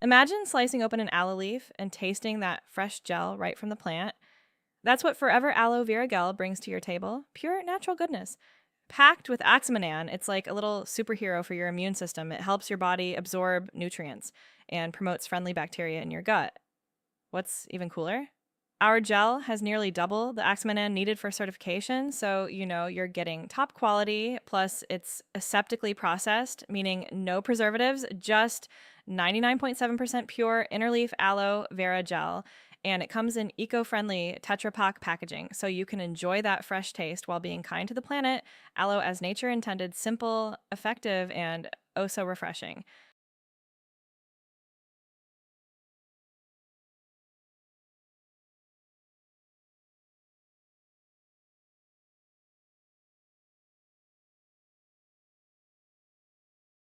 Imagine slicing open an aloe leaf and tasting that fresh gel right from the plant. That's what Forever Aloe Vera Gel brings to your table, pure natural goodness. Packed with acemannan, it's like a little superhero for your immune system. It helps your body absorb nutrients and promotes friendly bacteria in your gut. What's even cooler? Our gel has nearly double the acemannan needed for certification, so you're getting top quality, plus it's aseptically processed, meaning no preservatives, just 99.7% pure interleaf aloe vera gel, and it comes in eco-friendly Tetra Pak packaging, so you can enjoy that fresh taste while being kind to the planet. Aloe as nature intended, simple, effective, and oh so refreshing.